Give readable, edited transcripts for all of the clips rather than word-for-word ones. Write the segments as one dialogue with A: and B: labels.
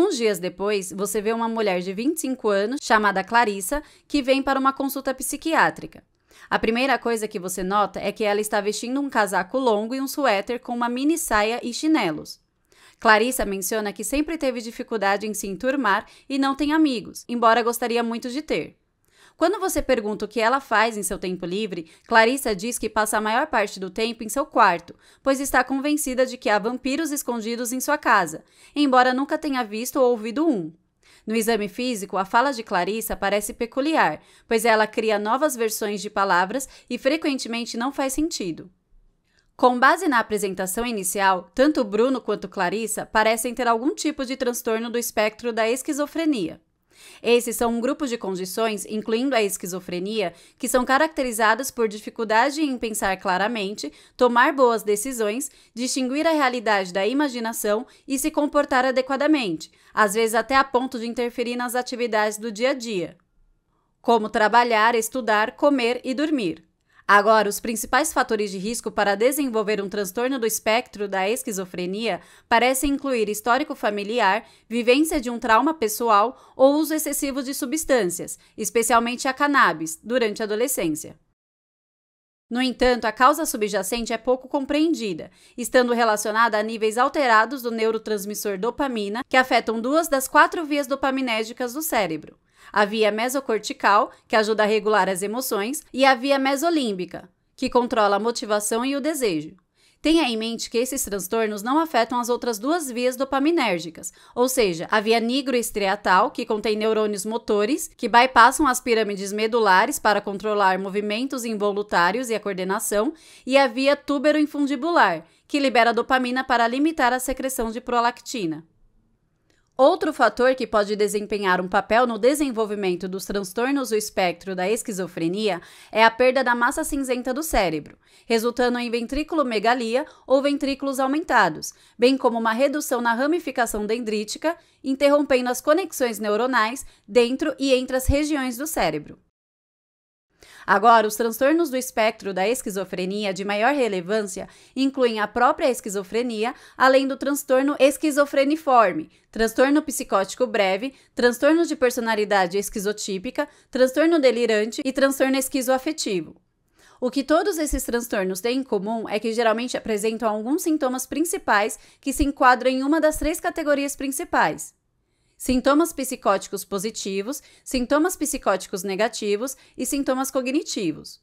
A: Alguns dias depois, você vê uma mulher de 25 anos, chamada Clarissa, que vem para uma consulta psiquiátrica. A primeira coisa que você nota é que ela está vestindo um casaco longo e um suéter com uma mini saia e chinelos. Clarissa menciona que sempre teve dificuldade em se enturmar e não tem amigos, embora gostaria muito de ter. Quando você pergunta o que ela faz em seu tempo livre, Clarissa diz que passa a maior parte do tempo em seu quarto, pois está convencida de que há vampiros escondidos em sua casa, embora nunca tenha visto ou ouvido um. No exame físico, a fala de Clarissa parece peculiar, pois ela cria novas versões de palavras e frequentemente não faz sentido. Com base na apresentação inicial, tanto Bruno quanto Clarissa parecem ter algum tipo de transtorno do espectro da esquizofrenia. Esses são um grupo de condições, incluindo a esquizofrenia, que são caracterizadas por dificuldade em pensar claramente, tomar boas decisões, distinguir a realidade da imaginação e se comportar adequadamente, às vezes até a ponto de interferir nas atividades do dia a dia, como trabalhar, estudar, comer e dormir. Agora, os principais fatores de risco para desenvolver um transtorno do espectro da esquizofrenia parecem incluir histórico familiar, vivência de um trauma pessoal ou uso excessivo de substâncias, especialmente a cannabis, durante a adolescência. No entanto, a causa subjacente é pouco compreendida, estando relacionada a níveis alterados do neurotransmissor dopamina, que afetam 2 das 4 vias dopaminérgicas do cérebro. A via mesocortical, que ajuda a regular as emoções, e a via mesolímbica, que controla a motivação e o desejo. Tenha em mente que esses transtornos não afetam as outras 2 vias dopaminérgicas, ou seja, a via nigroestriatal, que contém neurônios motores, que bypassam as pirâmides medulares para controlar movimentos involuntários e a coordenação, e a via túbero-infundibular, que libera dopamina para limitar a secreção de prolactina. Outro fator que pode desempenhar um papel no desenvolvimento dos transtornos do espectro da esquizofrenia é a perda da massa cinzenta do cérebro, resultando em ventrículomegalia ou ventrículos aumentados, bem como uma redução na ramificação dendrítica, interrompendo as conexões neuronais dentro e entre as regiões do cérebro. Agora, os transtornos do espectro da esquizofrenia de maior relevância incluem a própria esquizofrenia, além do transtorno esquizofreniforme, transtorno psicótico breve, transtorno de personalidade esquizotípica, transtorno delirante e transtorno esquizoafetivo. O que todos esses transtornos têm em comum é que geralmente apresentam alguns sintomas principais que se enquadram em uma das 3 categorias principais: sintomas psicóticos positivos, sintomas psicóticos negativos e sintomas cognitivos.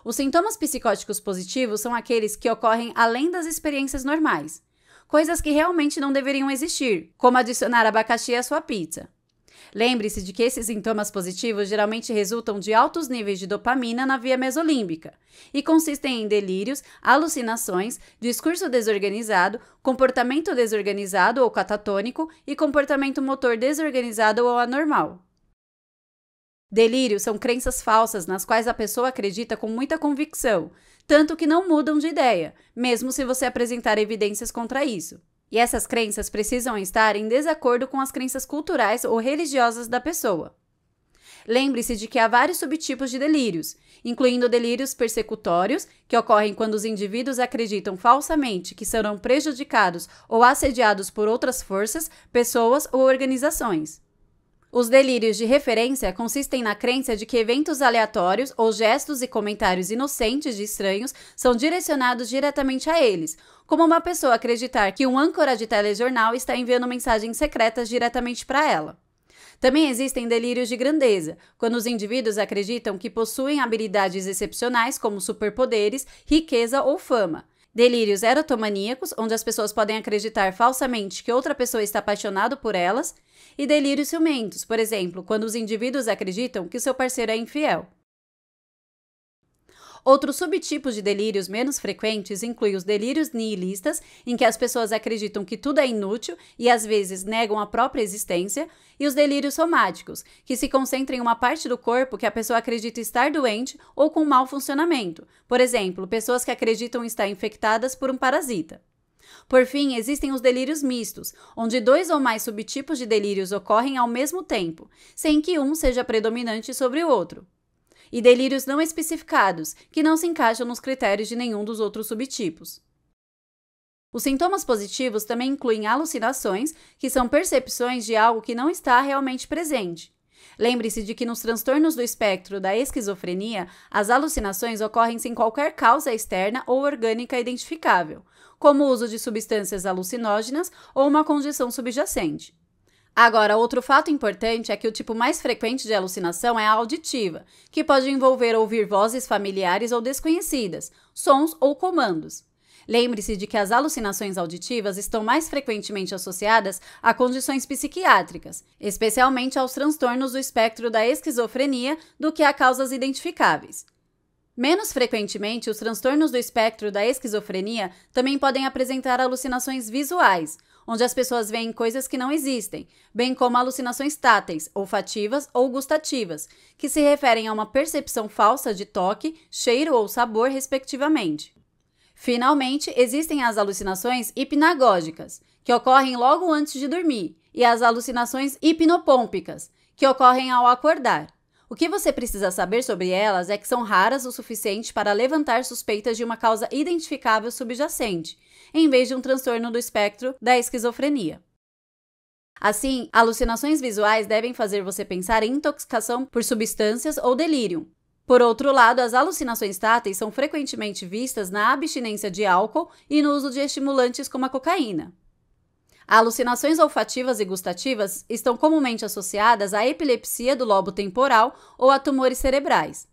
A: Os sintomas psicóticos positivos são aqueles que ocorrem além das experiências normais, coisas que realmente não deveriam existir, como adicionar abacaxi à sua pizza. Lembre-se de que esses sintomas positivos geralmente resultam de altos níveis de dopamina na via mesolímbica e consistem em delírios, alucinações, discurso desorganizado, comportamento desorganizado ou catatônico e comportamento motor desorganizado ou anormal. Delírios são crenças falsas nas quais a pessoa acredita com muita convicção, tanto que não mudam de ideia, mesmo se você apresentar evidências contra isso. E essas crenças precisam estar em desacordo com as crenças culturais ou religiosas da pessoa. Lembre-se de que há vários subtipos de delírios, incluindo delírios persecutórios, que ocorrem quando os indivíduos acreditam falsamente que serão prejudicados ou assediados por outras forças, pessoas ou organizações. Os delírios de referência consistem na crença de que eventos aleatórios ou gestos e comentários inocentes de estranhos são direcionados diretamente a eles, como uma pessoa acreditar que um âncora de telejornal está enviando mensagens secretas diretamente para ela. Também existem delírios de grandeza, quando os indivíduos acreditam que possuem habilidades excepcionais como superpoderes, riqueza ou fama. Delírios erotomaníacos, onde as pessoas podem acreditar falsamente que outra pessoa está apaixonado por elas, e delírios ciumentos, por exemplo, quando os indivíduos acreditam que seu parceiro é infiel. Outros subtipos de delírios menos frequentes incluem os delírios nihilistas, em que as pessoas acreditam que tudo é inútil e às vezes negam a própria existência, e os delírios somáticos, que se concentram em uma parte do corpo que a pessoa acredita estar doente ou com mau funcionamento, por exemplo, pessoas que acreditam estar infectadas por um parasita. Por fim, existem os delírios mistos, onde 2 ou mais subtipos de delírios ocorrem ao mesmo tempo, sem que um seja predominante sobre o outro. E delírios não especificados, que não se encaixam nos critérios de nenhum dos outros subtipos. Os sintomas positivos também incluem alucinações, que são percepções de algo que não está realmente presente. Lembre-se de que nos transtornos do espectro da esquizofrenia, as alucinações ocorrem sem qualquer causa externa ou orgânica identificável, como o uso de substâncias alucinógenas ou uma condição subjacente. Agora, outro fato importante é que o tipo mais frequente de alucinação é a auditiva, que pode envolver ouvir vozes familiares ou desconhecidas, sons ou comandos. Lembre-se de que as alucinações auditivas estão mais frequentemente associadas a condições psiquiátricas, especialmente aos transtornos do espectro da esquizofrenia, do que a causas identificáveis. Menos frequentemente, os transtornos do espectro da esquizofrenia também podem apresentar alucinações visuais, onde as pessoas veem coisas que não existem, bem como alucinações táteis, olfativas ou gustativas, que se referem a uma percepção falsa de toque, cheiro ou sabor, respectivamente. Finalmente, existem as alucinações hipnagógicas, que ocorrem logo antes de dormir, e as alucinações hipnopômpicas, que ocorrem ao acordar. O que você precisa saber sobre elas é que são raras o suficiente para levantar suspeitas de uma causa identificável subjacente, em vez de um transtorno do espectro da esquizofrenia. Assim, alucinações visuais devem fazer você pensar em intoxicação por substâncias ou delírio. Por outro lado, as alucinações táteis são frequentemente vistas na abstinência de álcool e no uso de estimulantes como a cocaína. Alucinações olfativas e gustativas estão comumente associadas à epilepsia do lobo temporal ou a tumores cerebrais.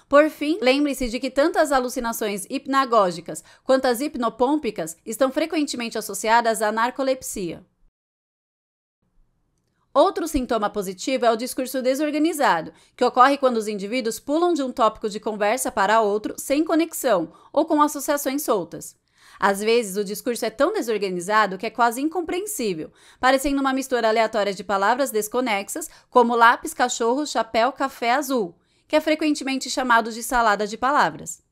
A: Por fim, lembre-se de que tanto as alucinações hipnagógicas quanto as hipnopômpicas estão frequentemente associadas à narcolepsia. Outro sintoma positivo é o discurso desorganizado, que ocorre quando os indivíduos pulam de um tópico de conversa para outro sem conexão ou com associações soltas. Às vezes, o discurso é tão desorganizado que é quase incompreensível, parecendo uma mistura aleatória de palavras desconexas, como lápis, cachorro, chapéu, café azul, que é frequentemente chamado de salada de palavras.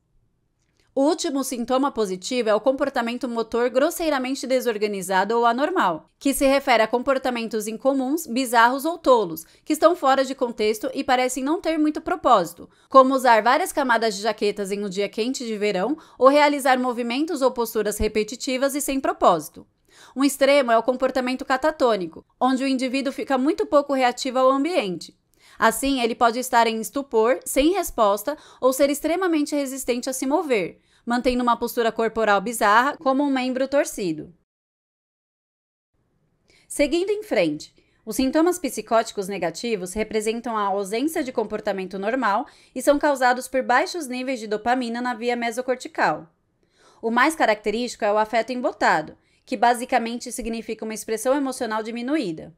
A: O último sintoma positivo é o comportamento motor grosseiramente desorganizado ou anormal, que se refere a comportamentos incomuns, bizarros ou tolos, que estão fora de contexto e parecem não ter muito propósito, como usar várias camadas de jaquetas em um dia quente de verão ou realizar movimentos ou posturas repetitivas e sem propósito. Um extremo é o comportamento catatônico, onde o indivíduo fica muito pouco reativo ao ambiente. Assim, ele pode estar em estupor, sem resposta, ou ser extremamente resistente a se mover, mantendo uma postura corporal bizarra, como um membro torcido. Seguindo em frente, os sintomas psicóticos negativos representam a ausência de comportamento normal e são causados por baixos níveis de dopamina na via mesocortical. O mais característico é o afeto embotado, que basicamente significa uma expressão emocional diminuída.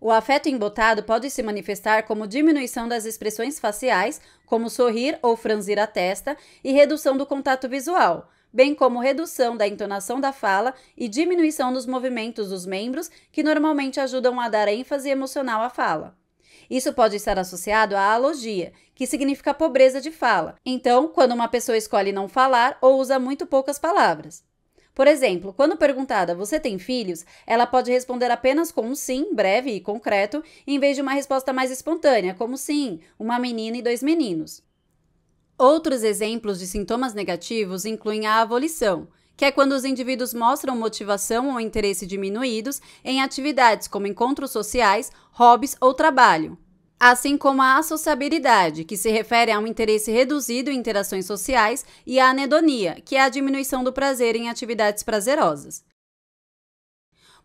A: O afeto embotado pode se manifestar como diminuição das expressões faciais, como sorrir ou franzir a testa, e redução do contato visual, bem como redução da entonação da fala e diminuição dos movimentos dos membros, que normalmente ajudam a dar ênfase emocional à fala. Isso pode estar associado à alogia, que significa pobreza de fala. Então, quando uma pessoa escolhe não falar ou usa muito poucas palavras. Por exemplo, quando perguntada "você tem filhos?", ela pode responder apenas com um sim, breve e concreto, em vez de uma resposta mais espontânea, como sim, uma menina e 2 meninos. Outros exemplos de sintomas negativos incluem a avolição, que é quando os indivíduos mostram motivação ou interesse diminuídos em atividades como encontros sociais, hobbies ou trabalho. Assim como a associabilidade, que se refere a um interesse reduzido em interações sociais, e a anedonia, que é a diminuição do prazer em atividades prazerosas.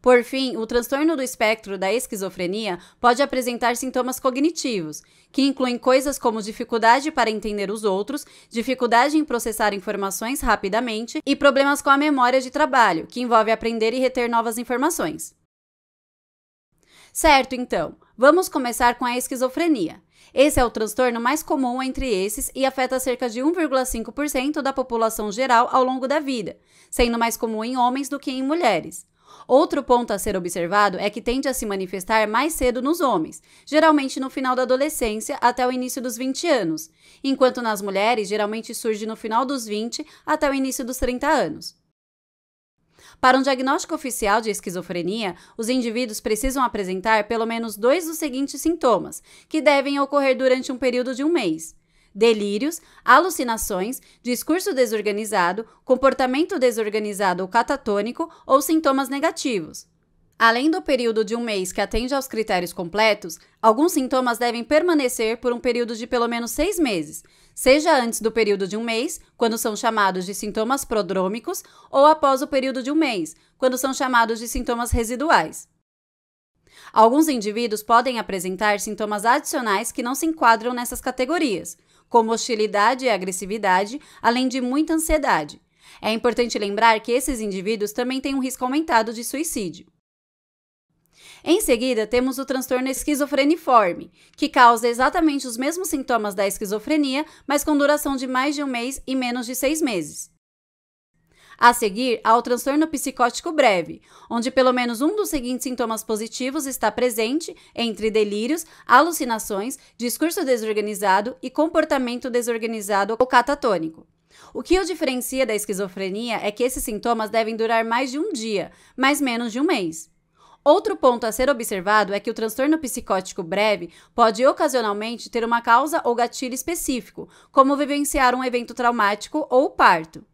A: Por fim, o transtorno do espectro da esquizofrenia pode apresentar sintomas cognitivos, que incluem coisas como dificuldade para entender os outros, dificuldade em processar informações rapidamente e problemas com a memória de trabalho, que envolve aprender e reter novas informações. Certo, então, vamos começar com a esquizofrenia. Esse é o transtorno mais comum entre esses e afeta cerca de 1,5% da população geral ao longo da vida, sendo mais comum em homens do que em mulheres. Outro ponto a ser observado é que tende a se manifestar mais cedo nos homens, geralmente no final da adolescência até o início dos 20 anos, enquanto nas mulheres geralmente surge no final dos 20 até o início dos 30 anos. Para um diagnóstico oficial de esquizofrenia, os indivíduos precisam apresentar pelo menos 2 dos seguintes sintomas, que devem ocorrer durante um período de 1 mês: delírios, alucinações, discurso desorganizado, comportamento desorganizado ou catatônico ou sintomas negativos. Além do período de um mês que atende aos critérios completos, alguns sintomas devem permanecer por um período de pelo menos 6 meses, seja antes do período de um mês, quando são chamados de sintomas prodrômicos, ou após o período de um mês, quando são chamados de sintomas residuais. Alguns indivíduos podem apresentar sintomas adicionais que não se enquadram nessas categorias, como hostilidade e agressividade, além de muita ansiedade. É importante lembrar que esses indivíduos também têm um risco aumentado de suicídio. Em seguida, temos o transtorno esquizofreniforme, que causa exatamente os mesmos sintomas da esquizofrenia, mas com duração de mais de um mês e menos de 6 meses. A seguir, há o transtorno psicótico breve, onde pelo menos um dos seguintes sintomas positivos está presente entre delírios, alucinações, discurso desorganizado e comportamento desorganizado ou catatônico. O que o diferencia da esquizofrenia é que esses sintomas devem durar mais de um dia, mas menos de um mês. Outro ponto a ser observado é que o transtorno psicótico breve pode ocasionalmente ter uma causa ou gatilho específico, como vivenciar um evento traumático ou parto.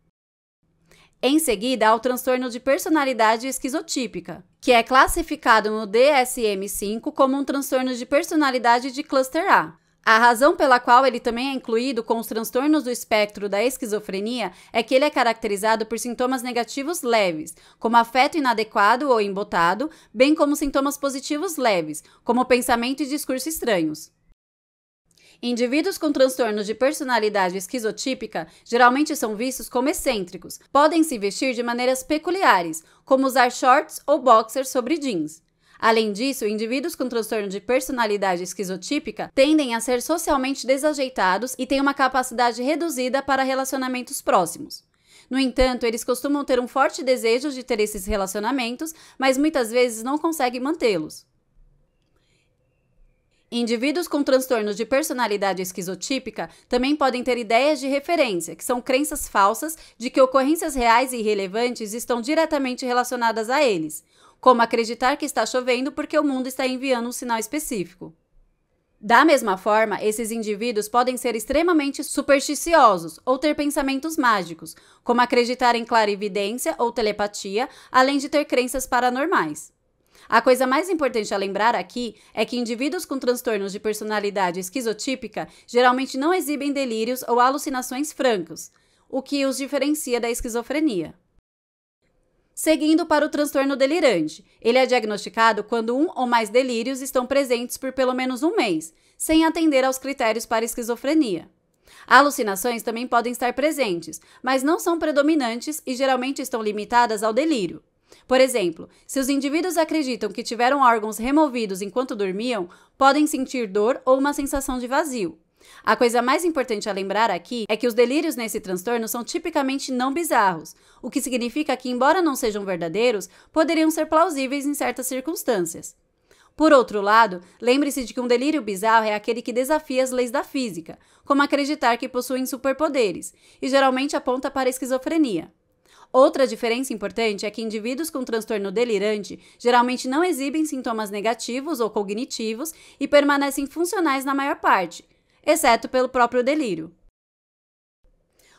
A: Em seguida, há o transtorno de personalidade esquizotípica, que é classificado no DSM-5 como um transtorno de personalidade de cluster A. A razão pela qual ele também é incluído com os transtornos do espectro da esquizofrenia é que ele é caracterizado por sintomas negativos leves, como afeto inadequado ou embotado, bem como sintomas positivos leves, como pensamento e discurso estranhos. Indivíduos com transtornos de personalidade esquizotípica geralmente são vistos como excêntricos, podem se vestir de maneiras peculiares, como usar shorts ou boxers sobre jeans. Além disso, indivíduos com transtorno de personalidade esquizotípica tendem a ser socialmente desajeitados e têm uma capacidade reduzida para relacionamentos próximos. No entanto, eles costumam ter um forte desejo de ter esses relacionamentos, mas muitas vezes não conseguem mantê-los. Indivíduos com transtorno de personalidade esquizotípica também podem ter ideias de referência, que são crenças falsas de que ocorrências reais e irrelevantes estão diretamente relacionadas a eles, como acreditar que está chovendo porque o mundo está enviando um sinal específico. Da mesma forma, esses indivíduos podem ser extremamente supersticiosos ou ter pensamentos mágicos, como acreditar em clarividência ou telepatia, além de ter crenças paranormais. A coisa mais importante a lembrar aqui é que indivíduos com transtornos de personalidade esquizotípica geralmente não exibem delírios ou alucinações francos, o que os diferencia da esquizofrenia. Seguindo para o transtorno delirante, ele é diagnosticado quando um ou mais delírios estão presentes por pelo menos um mês, sem atender aos critérios para esquizofrenia. Alucinações também podem estar presentes, mas não são predominantes e geralmente estão limitadas ao delírio. Por exemplo, se os indivíduos acreditam que tiveram órgãos removidos enquanto dormiam, podem sentir dor ou uma sensação de vazio. A coisa mais importante a lembrar aqui é que os delírios nesse transtorno são tipicamente não bizarros, o que significa que, embora não sejam verdadeiros, poderiam ser plausíveis em certas circunstâncias. Por outro lado, lembre-se de que um delírio bizarro é aquele que desafia as leis da física, como acreditar que possuem superpoderes, e geralmente aponta para a esquizofrenia. Outra diferença importante é que indivíduos com transtorno delirante geralmente não exibem sintomas negativos ou cognitivos e permanecem funcionais na maior parte, exceto pelo próprio delírio.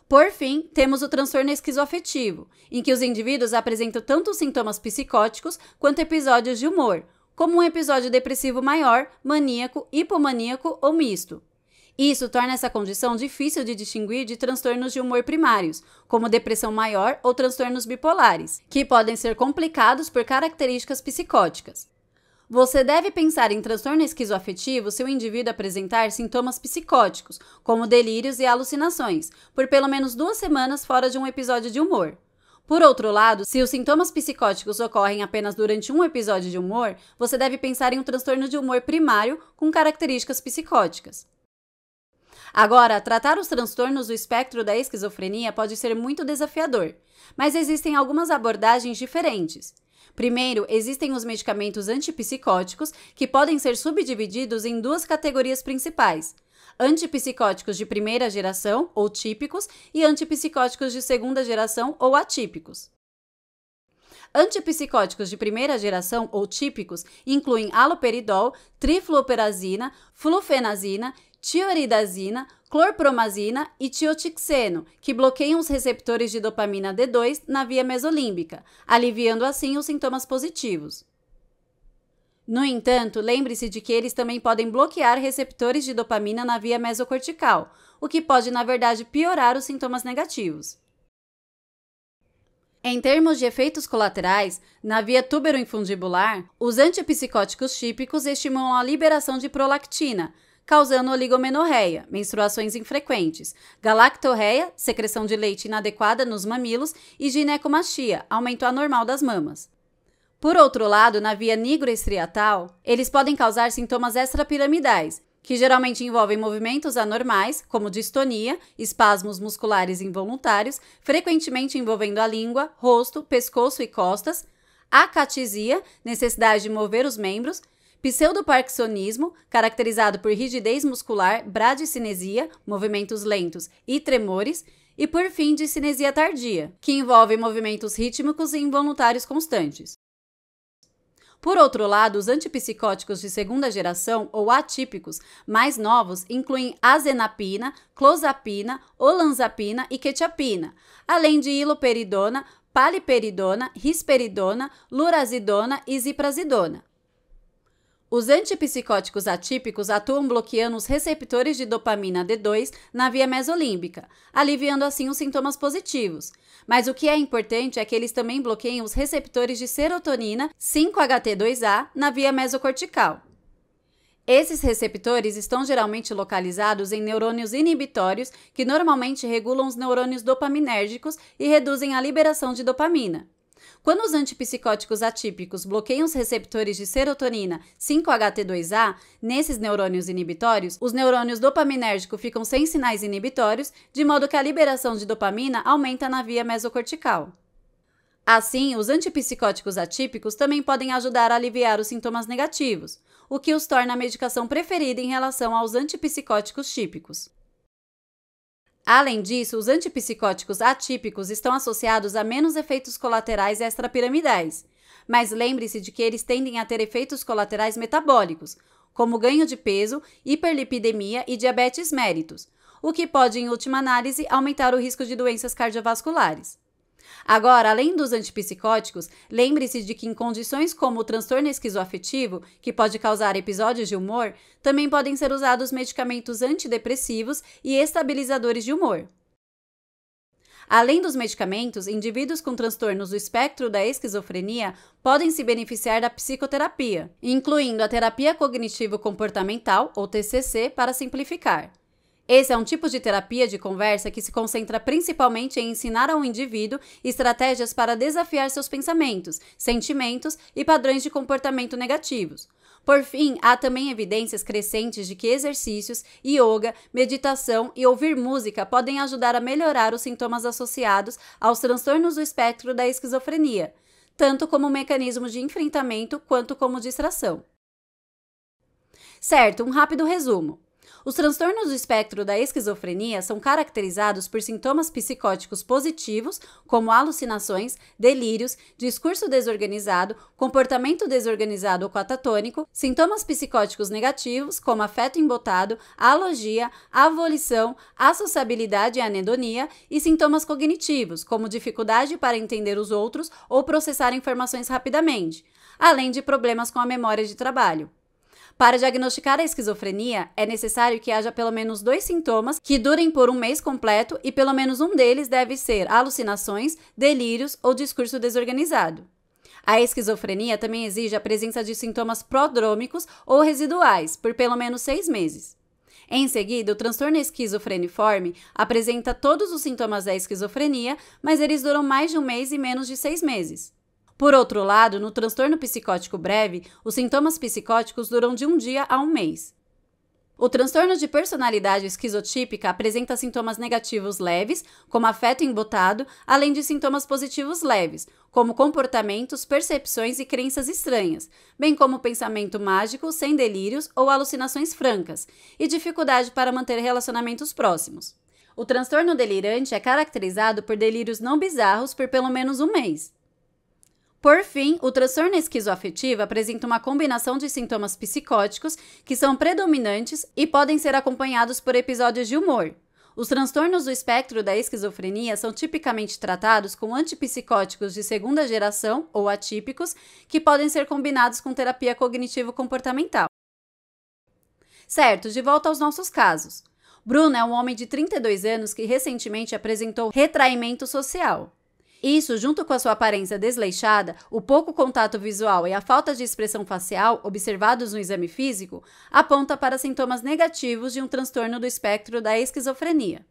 A: Por fim, temos o transtorno esquizoafetivo, em que os indivíduos apresentam tanto sintomas psicóticos quanto episódios de humor, como um episódio depressivo maior, maníaco, hipomaníaco ou misto. Isso torna essa condição difícil de distinguir de transtornos de humor primários, como depressão maior ou transtornos bipolares, que podem ser complicados por características psicóticas. Você deve pensar em transtorno esquizoafetivo se o indivíduo apresentar sintomas psicóticos, como delírios e alucinações, por pelo menos 2 semanas fora de um episódio de humor. Por outro lado, se os sintomas psicóticos ocorrem apenas durante um episódio de humor, você deve pensar em um transtorno de humor primário com características psicóticas. Agora, tratar os transtornos do espectro da esquizofrenia pode ser muito desafiador, mas existem algumas abordagens diferentes. Primeiro, existem os medicamentos antipsicóticos, que podem ser subdivididos em 2 categorias principais: antipsicóticos de primeira geração, ou típicos, e antipsicóticos de segunda geração, ou atípicos. Antipsicóticos de primeira geração, ou típicos, incluem haloperidol, trifluoperazina, flufenazina, tioridazina, clorpromazina e tiotixeno, que bloqueiam os receptores de dopamina D2 na via mesolímbica, aliviando assim os sintomas positivos. No entanto, lembre-se de que eles também podem bloquear receptores de dopamina na via mesocortical, o que pode, na verdade, piorar os sintomas negativos. Em termos de efeitos colaterais, na via tuberoinfundibular, os antipsicóticos típicos estimulam a liberação de prolactina, causando oligomenorreia, menstruações infrequentes, galactorreia, secreção de leite inadequada nos mamilos e ginecomastia, aumento anormal das mamas. Por outro lado, na via nigroestriatal, eles podem causar sintomas extrapiramidais, que geralmente envolvem movimentos anormais, como distonia, espasmos musculares involuntários, frequentemente envolvendo a língua, rosto, pescoço e costas, acatisia, necessidade de mover os membros, pseudoparkinsonismo, caracterizado por rigidez muscular, bradicinesia, movimentos lentos e tremores, e por fim, discinesia tardia, que envolve movimentos rítmicos e involuntários constantes. Por outro lado, os antipsicóticos de segunda geração, ou atípicos, mais novos, incluem azenapina, clozapina, olanzapina e quetiapina, além de iloperidona, paliperidona, risperidona, lurazidona e ziprasidona. Os antipsicóticos atípicos atuam bloqueando os receptores de dopamina D2 na via mesolímbica, aliviando assim os sintomas positivos. Mas o que é importante é que eles também bloqueiam os receptores de serotonina 5-HT2A na via mesocortical. Esses receptores estão geralmente localizados em neurônios inibitórios que normalmente regulam os neurônios dopaminérgicos e reduzem a liberação de dopamina. Quando os antipsicóticos atípicos bloqueiam os receptores de serotonina 5-HT2A nesses neurônios inibitórios, os neurônios dopaminérgicos ficam sem sinais inibitórios, de modo que a liberação de dopamina aumenta na via mesocortical. Assim, os antipsicóticos atípicos também podem ajudar a aliviar os sintomas negativos, o que os torna a medicação preferida em relação aos antipsicóticos típicos. Além disso, os antipsicóticos atípicos estão associados a menos efeitos colaterais extrapiramidais, mas lembre-se de que eles tendem a ter efeitos colaterais metabólicos, como ganho de peso, hiperlipidemia e diabetes mellitus, o que pode, em última análise, aumentar o risco de doenças cardiovasculares. Agora, além dos antipsicóticos, lembre-se de que em condições como o transtorno esquizoafetivo, que pode causar episódios de humor, também podem ser usados medicamentos antidepressivos e estabilizadores de humor. Além dos medicamentos, indivíduos com transtornos do espectro da esquizofrenia podem se beneficiar da psicoterapia, incluindo a terapia cognitivo-comportamental, ou TCC, para simplificar. Esse é um tipo de terapia de conversa que se concentra principalmente em ensinar ao indivíduo estratégias para desafiar seus pensamentos, sentimentos e padrões de comportamento negativos. Por fim, há também evidências crescentes de que exercícios, yoga, meditação e ouvir música podem ajudar a melhorar os sintomas associados aos transtornos do espectro da esquizofrenia, tanto como mecanismo de enfrentamento quanto como distração. Certo, um rápido resumo. Os transtornos do espectro da esquizofrenia são caracterizados por sintomas psicóticos positivos, como alucinações, delírios, discurso desorganizado, comportamento desorganizado ou catatônico, sintomas psicóticos negativos, como afeto embotado, alogia, avolição, associabilidade e anedonia, e sintomas cognitivos, como dificuldade para entender os outros ou processar informações rapidamente, além de problemas com a memória de trabalho. Para diagnosticar a esquizofrenia, é necessário que haja pelo menos 2 sintomas que durem por um mês completo e pelo menos um deles deve ser alucinações, delírios ou discurso desorganizado. A esquizofrenia também exige a presença de sintomas prodrômicos ou residuais por pelo menos 6 meses. Em seguida, o transtorno esquizofreniforme apresenta todos os sintomas da esquizofrenia, mas eles duram mais de um mês e menos de 6 meses. Por outro lado, no transtorno psicótico breve, os sintomas psicóticos duram de um dia a um mês. O transtorno de personalidade esquizotípica apresenta sintomas negativos leves, como afeto embotado, além de sintomas positivos leves, como comportamentos, percepções e crenças estranhas, bem como pensamento mágico, sem delírios ou alucinações francas, e dificuldade para manter relacionamentos próximos. O transtorno delirante é caracterizado por delírios não bizarros por pelo menos um mês. Por fim, o transtorno esquizoafetivo apresenta uma combinação de sintomas psicóticos que são predominantes e podem ser acompanhados por episódios de humor. Os transtornos do espectro da esquizofrenia são tipicamente tratados com antipsicóticos de segunda geração ou atípicos, que podem ser combinados com terapia cognitivo-comportamental. Certo, de volta aos nossos casos. Bruno é um homem de 32 anos que recentemente apresentou retraimento social. Isso, junto com a sua aparência desleixada, o pouco contato visual e a falta de expressão facial observados no exame físico, aponta para sintomas negativos de um transtorno do espectro da esquizofrenia.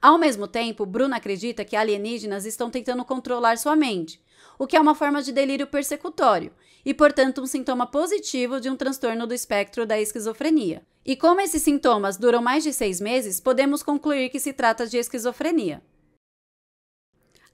A: Ao mesmo tempo, Bruno acredita que alienígenas estão tentando controlar sua mente, o que é uma forma de delírio persecutório e, portanto, um sintoma positivo de um transtorno do espectro da esquizofrenia. E como esses sintomas duram mais de 6 meses, podemos concluir que se trata de esquizofrenia.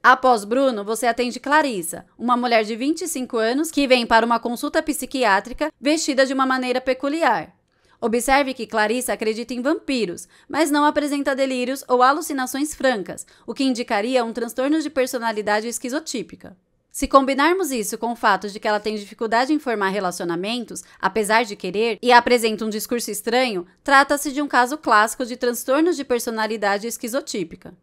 A: Após Bruno, você atende Clarissa, uma mulher de 25 anos que vem para uma consulta psiquiátrica vestida de uma maneira peculiar. Observe que Clarissa acredita em vampiros, mas não apresenta delírios ou alucinações francas, o que indicaria um transtorno de personalidade esquizotípica. Se combinarmos isso com o fato de que ela tem dificuldade em formar relacionamentos, apesar de querer, e apresenta um discurso estranho, trata-se de um caso clássico de transtornos de personalidade esquizotípica.